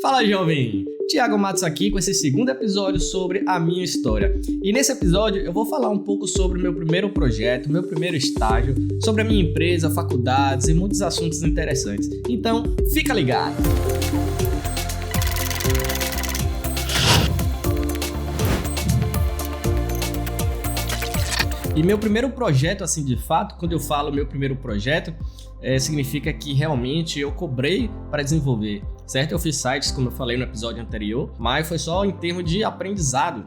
Fala, jovem! Thiago Matos aqui com esse segundo episódio sobre a minha história. E nesse episódio eu vou falar um pouco sobre o meu primeiro projeto, meu primeiro estágio, sobre a minha empresa, faculdades e muitos assuntos interessantes. Então, fica ligado! E meu primeiro projeto, assim, de fato, quando eu falo meu primeiro projeto, significa que realmente eu cobrei para desenvolver, certo? Eu fiz sites, como eu falei no episódio anterior, mas foi só em termos de aprendizado,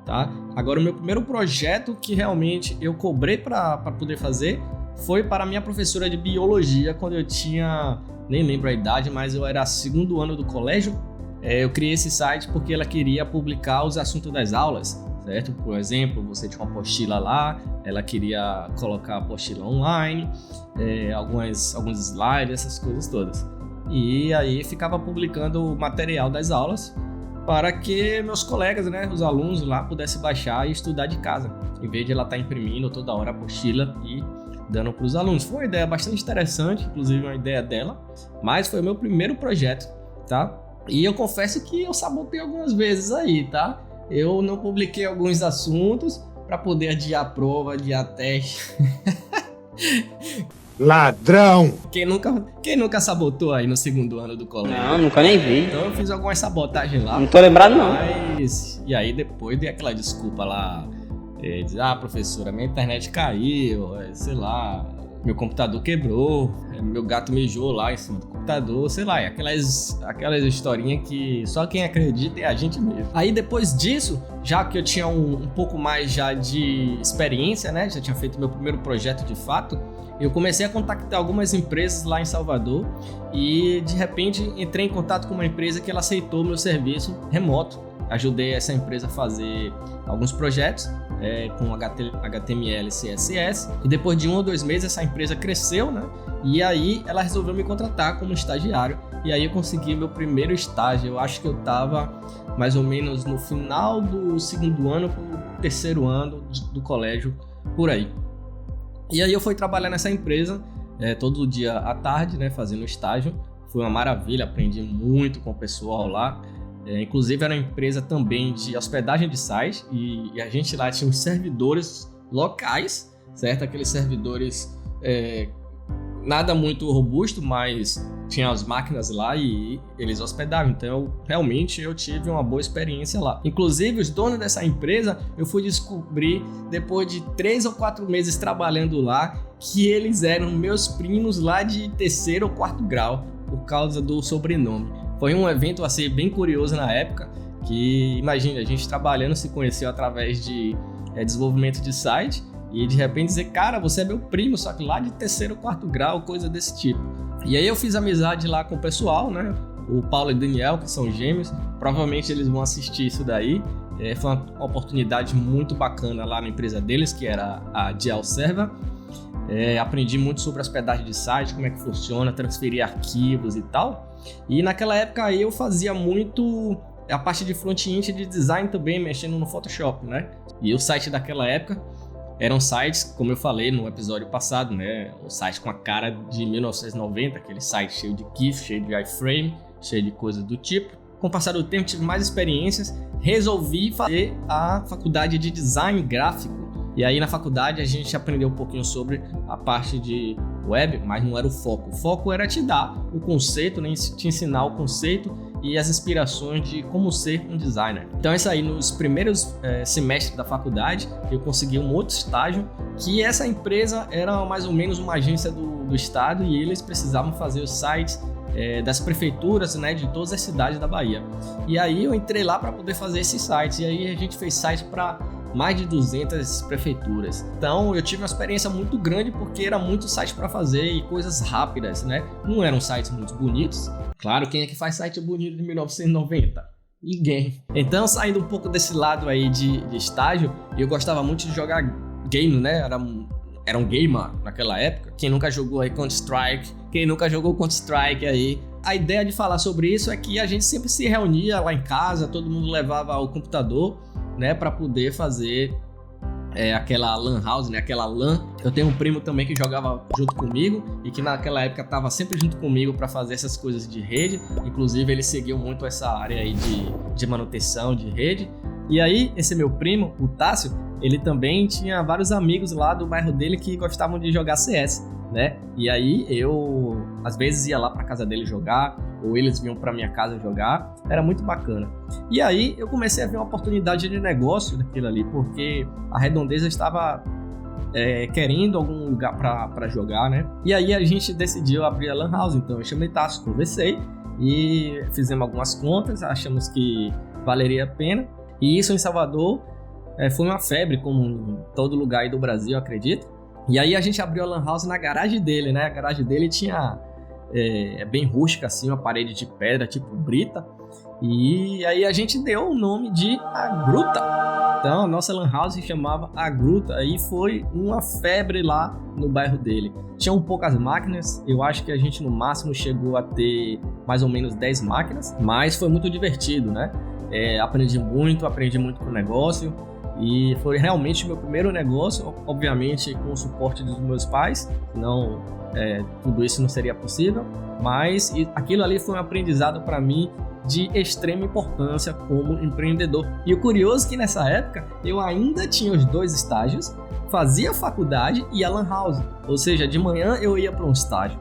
tá? Agora, o meu primeiro projeto que realmente eu cobrei para poder fazer foi para a minha professora de biologia, quando eu tinha, nem lembro a idade, mas eu era segundo ano do colégio. Eu criei esse site porque ela queria publicar os assuntos das aulas, certo? Por exemplo, você tinha uma apostila lá, ela queria colocar a apostila online, alguns slides, essas coisas todas. E aí ficava publicando o material das aulas para que meus colegas, né, os alunos lá, pudessem baixar e estudar de casa, em vez de ela estar imprimindo toda hora a apostila e dando para os alunos. Foi uma ideia bastante interessante, inclusive uma ideia dela, mas foi o meu primeiro projeto, tá? E eu confesso que eu sabotei algumas vezes aí, tá? Eu não publiquei alguns assuntos para poder adiar a prova, adiar teste. Ladrão! Quem nunca sabotou aí no segundo ano do colégio? Não, nunca nem vi. Então eu fiz algumas sabotagens lá. Não tô lembrado não. E aí depois dei aquela desculpa lá. Professora, minha internet caiu, sei lá, meu computador quebrou, meu gato mijou lá em cima do computador, sei lá, aquelas historinhas que só quem acredita é a gente mesmo. Aí depois disso, já que eu tinha um pouco mais já de experiência, né, já tinha feito meu primeiro projeto de fato, eu comecei a contactar algumas empresas lá em Salvador e de repente entrei em contato com uma empresa que ela aceitou meu serviço remoto. Ajudei essa empresa a fazer alguns projetos com HTML e CSS. E depois de 1 ou 2 meses essa empresa cresceu, né? E aí ela resolveu me contratar como estagiário. E aí eu consegui meu primeiro estágio. Eu acho que eu estava mais ou menos no final do segundo ano para o terceiro ano do colégio, por aí. E aí eu fui trabalhar nessa empresa todo dia à tarde, né? Fazendo estágio. Foi uma maravilha, aprendi muito com o pessoal lá. Inclusive era uma empresa também de hospedagem de sites e a gente lá tinha uns servidores locais, certo? Aqueles servidores nada muito robusto, mas tinha as máquinas lá e eles hospedavam. Então realmente eu tive uma boa experiência lá. Inclusive os donos dessa empresa eu fui descobrir depois de 3 ou 4 meses trabalhando lá que eles eram meus primos lá de terceiro ou quarto grau por causa do sobrenome. Foi um evento assim, bem curioso na época, que imagina, a gente trabalhando se conheceu através de desenvolvimento de site e de repente dizer, cara, você é meu primo, só que lá de terceiro ou quarto grau, coisa desse tipo. E aí eu fiz amizade lá com o pessoal, né? O Paulo e o Daniel, que são gêmeos, provavelmente eles vão assistir isso daí. Foi uma oportunidade muito bacana lá na empresa deles, que era a DL Server. Aprendi muito sobre hospedagem de site, como é que funciona, transferir arquivos e tal. E naquela época aí eu fazia muito a parte de front-end e de design também, mexendo no Photoshop, né? E o site daquela época eram sites, como eu falei no episódio passado, né? O site com a cara de 1990, aquele site cheio de GIF, cheio de iframe, cheio de coisas do tipo. Com o passar do tempo tive mais experiências, resolvi fazer a faculdade de design gráfico. E aí na faculdade a gente aprendeu um pouquinho sobre a parte de web, mas não era o foco. O foco era te dar o conceito, né? Te ensinar o conceito e as inspirações de como ser um designer. Então isso aí nos primeiros semestres da faculdade eu consegui um outro estágio, que essa empresa era mais ou menos uma agência do estado e eles precisavam fazer os sites das prefeituras, né, de todas as cidades da Bahia. E aí eu entrei lá para poder fazer esses sites e aí a gente fez sites para mais de 200 prefeituras. Então eu tive uma experiência muito grande porque era muito site para fazer e coisas rápidas, né? Não eram sites muito bonitos. Claro, quem é que faz site bonito de 1990? Ninguém. Então, saindo um pouco desse lado aí de estágio, eu gostava muito de jogar game, né? Era um gamer naquela época. Quem nunca jogou aí Counter-Strike? Quem nunca jogou Counter-Strike aí? A ideia de falar sobre isso é que a gente sempre se reunia lá em casa, todo mundo levava o computador, né, para poder fazer aquela lan house, né? Aquela LAN. Eu tenho um primo também que jogava junto comigo e que naquela época estava sempre junto comigo para fazer essas coisas de rede. Inclusive, ele seguiu muito essa área aí de manutenção de rede. E aí, esse meu primo, o Tássio, ele também tinha vários amigos lá do bairro dele que gostavam de jogar CS, né? E aí, eu às vezes ia lá pra casa dele jogar, ou eles vinham pra minha casa jogar. Era muito bacana. E aí, eu comecei a ver uma oportunidade de negócio daquilo ali, porque a Redondeza estava querendo algum lugar pra jogar, né? E aí, a gente decidiu abrir a Lan House. Então, eu chamei Tássio, conversei e fizemos algumas contas, achamos que valeria a pena. E isso em Salvador foi uma febre, como em todo lugar aí do Brasil, eu acredito. E aí a gente abriu a Lan House na garagem dele, né? A garagem dele tinha bem rústica, assim, uma parede de pedra, tipo brita. E aí a gente deu o nome de A Gruta. Então a nossa Lan House se chamava A Gruta. Aí foi uma febre lá no bairro dele. Tinham poucas máquinas, eu acho que a gente no máximo chegou a ter mais ou menos 10 máquinas. Mas foi muito divertido, né? Aprendi muito com o negócio e foi realmente meu primeiro negócio, obviamente com o suporte dos meus pais, senão tudo isso não seria possível, mas aquilo ali foi um aprendizado para mim de extrema importância como empreendedor. E o curioso é que nessa época eu ainda tinha os 2 estágios, fazia faculdade e a Lan House, ou seja, de manhã eu ia para um estágio,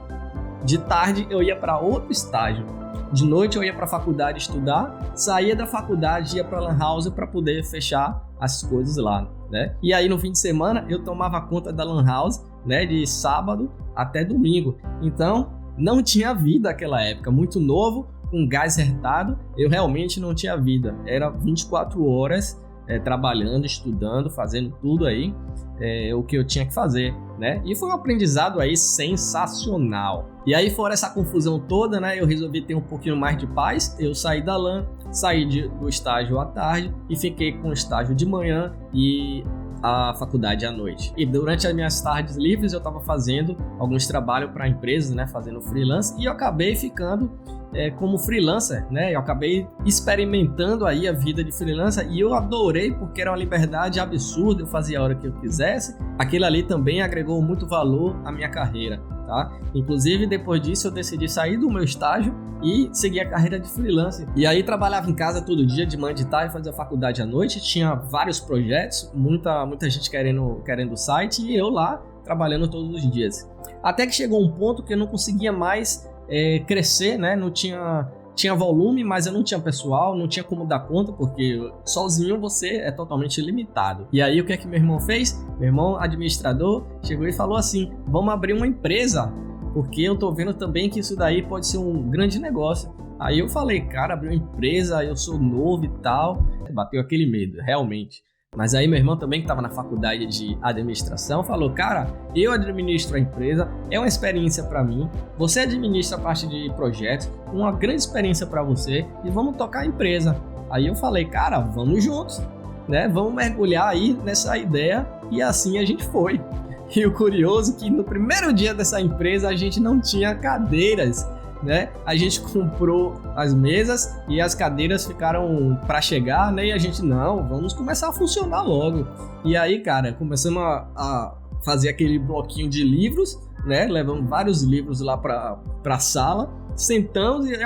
de tarde eu ia para outro estágio. De noite eu ia para a faculdade estudar, saía da faculdade, ia para a Lan House para poder fechar as coisas lá, né? E aí no fim de semana eu tomava conta da Lan House, né? De sábado até domingo. Então não tinha vida naquela época, muito novo, com gás retado, eu realmente não tinha vida. Era 24 horas trabalhando, estudando, fazendo tudo aí, o que eu tinha que fazer, né? E foi um aprendizado aí sensacional. E aí, fora essa confusão toda, né? Eu resolvi ter um pouquinho mais de paz. Eu saí da LAN, saí do estágio à tarde e fiquei com o estágio de manhã e a faculdade à noite. E durante as minhas tardes livres eu estava fazendo alguns trabalhos para empresas, né? Fazendo freelance, e eu acabei ficando como freelancer, né? Eu acabei experimentando aí a vida de freelancer e eu adorei, porque era uma liberdade absurda, eu fazia a hora que eu quisesse. Aquilo ali também agregou muito valor à minha carreira, tá? Inclusive, depois disso eu decidi sair do meu estágio e seguir a carreira de freelancer. E aí trabalhava em casa todo dia, de manhã, de tarde, fazia faculdade à noite, tinha vários projetos, muita gente querendo o site, e eu lá trabalhando todos os dias. Até que chegou um ponto que eu não conseguia mais crescer, né? Não tinha volume, mas eu não tinha pessoal, não tinha como dar conta, porque sozinho você é totalmente limitado. E aí o que é que meu irmão fez? Meu irmão, administrador, chegou e falou assim: vamos abrir uma empresa, porque eu tô vendo também que isso daí pode ser um grande negócio. Aí eu falei, cara, abrir uma empresa, eu sou novo e tal. Bateu aquele medo, realmente. Mas aí meu irmão também, que estava na faculdade de administração, falou, cara, eu administro a empresa, é uma experiência para mim, você administra a parte de projetos, uma grande experiência para você, e vamos tocar a empresa. Aí eu falei, cara, vamos juntos, né? Vamos mergulhar aí nessa ideia, e assim a gente foi. E o curioso é que no primeiro dia dessa empresa a gente não tinha cadeiras, né? A gente comprou as mesas e as cadeiras ficaram para chegar, né? E a gente, não, vamos começar a funcionar logo. E aí, cara, começamos a fazer aquele bloquinho de livros, né? Levamos vários livros lá pra sala, sentamos e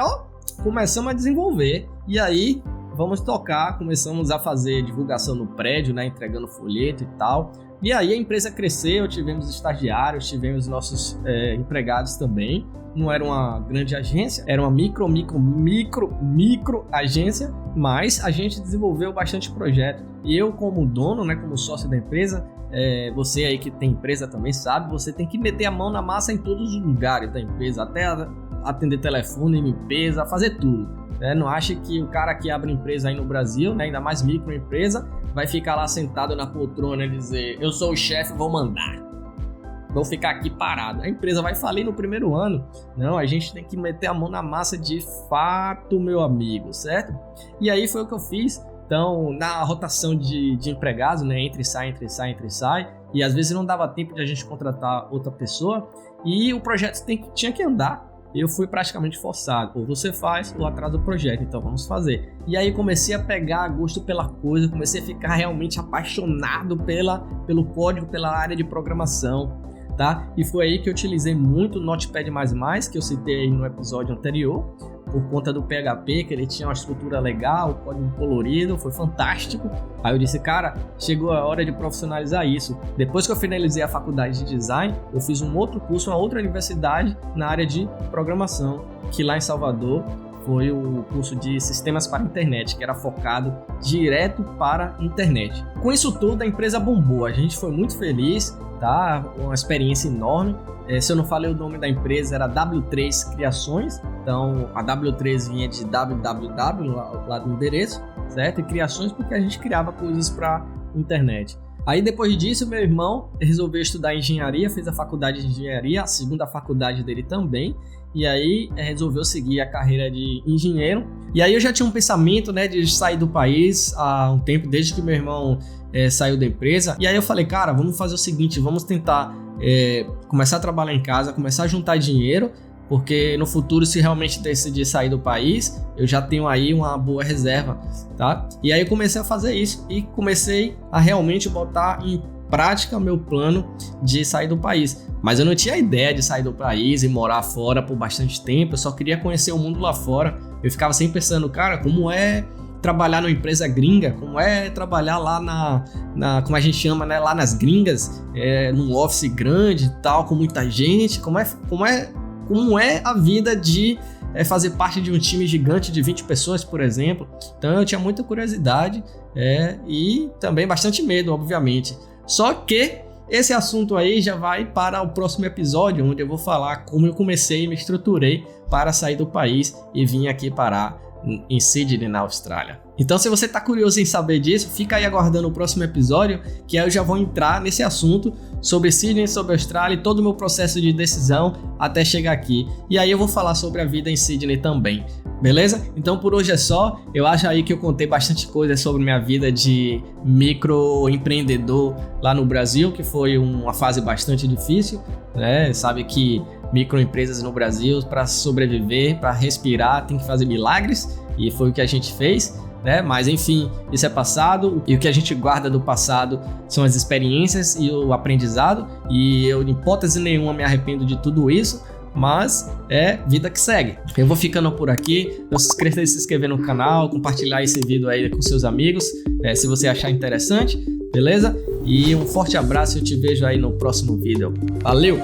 começamos a desenvolver. E aí, vamos tocar, começamos a fazer divulgação no prédio, né? Entregando folheto e tal. E aí a empresa cresceu, tivemos estagiários, tivemos nossos empregados também. Não era uma grande agência, era uma micro agência, mas a gente desenvolveu bastante projeto. E eu, como dono, né, como sócio da empresa, você aí que tem empresa também sabe, você tem que meter a mão na massa em todos os lugares da empresa, até atender telefone, limpeza, fazer tudo. Não ache que o cara que abre empresa aí no Brasil, né, ainda mais microempresa, vai ficar lá sentado na poltrona e dizer, eu sou o chefe, vou mandar. Vou ficar aqui parado. A empresa vai falir no primeiro ano. Não, a gente tem que meter a mão na massa de fato, meu amigo, certo? E aí foi o que eu fiz. Então, na rotação de empregados, né, entre e sai, e às vezes não dava tempo de a gente contratar outra pessoa, e o projeto tinha que andar, eu fui praticamente forçado. Ou você faz ou atrasa o projeto, então vamos fazer. E aí comecei a pegar gosto pela coisa, comecei a ficar realmente apaixonado pelo código, pela área de programação, tá? E foi aí que eu utilizei muito o Notepad++, que eu citei aí no episódio anterior, por conta do PHP, que ele tinha uma estrutura legal, código colorido, foi fantástico. Aí eu disse, cara, chegou a hora de profissionalizar isso. Depois que eu finalizei a faculdade de design, eu fiz um outro curso, uma outra universidade na área de programação, que lá em Salvador foi o curso de Sistemas para a Internet, que era focado direto para a internet. Com isso tudo, a empresa bombou, a gente foi muito feliz, tá? Uma experiência enorme. Se eu não falei o nome da empresa, era W3 Criações, então a W3 vinha de www lá do endereço, certo? E criações porque a gente criava coisas para internet. Aí depois disso, meu irmão resolveu estudar engenharia, fez a faculdade de engenharia, a segunda faculdade dele também, e aí resolveu seguir a carreira de engenheiro. E aí eu já tinha um pensamento, né, de sair do país há um tempo, desde que meu irmão saiu da empresa. E aí eu falei, cara, vamos fazer o seguinte, vamos tentar começar a trabalhar em casa, começar a juntar dinheiro, porque no futuro, se realmente decidir sair do país, eu já tenho aí uma boa reserva, tá? E aí eu comecei a fazer isso e comecei a realmente botar em prática meu plano de sair do país. Mas eu não tinha ideia de sair do país e morar fora por bastante tempo, eu só queria conhecer o mundo lá fora. Eu ficava sempre pensando, cara, como é trabalhar numa empresa gringa, como é trabalhar lá como a gente chama, né, lá nas gringas, num office grande e tal, com muita gente, como é a vida de fazer parte de um time gigante de 20 pessoas, por exemplo. Então eu tinha muita curiosidade e também bastante medo, obviamente. Só que esse assunto aí já vai para o próximo episódio, onde eu vou falar como eu comecei e me estruturei para sair do país e vim aqui parar em Sydney, na Austrália. Então, se você está curioso em saber disso, fica aí aguardando o próximo episódio, que aí eu já vou entrar nesse assunto sobre Sydney, sobre a Austrália e todo o meu processo de decisão até chegar aqui. E aí eu vou falar sobre a vida em Sydney também, beleza? Então, por hoje é só. Eu acho aí que eu contei bastante coisa sobre minha vida de microempreendedor lá no Brasil, que foi uma fase bastante difícil, né? Sabe que microempresas no Brasil, para sobreviver, para respirar, tem que fazer milagres, e foi o que a gente fez, né? Mas enfim, isso é passado, e o que a gente guarda do passado são as experiências e o aprendizado, e eu, em hipótese nenhuma, me arrependo de tudo isso, mas é vida que segue. Eu vou ficando por aqui. Não se esqueça de se inscrever no canal, compartilhar esse vídeo aí com seus amigos, se você achar interessante, beleza? E um forte abraço e eu te vejo aí no próximo vídeo. Valeu!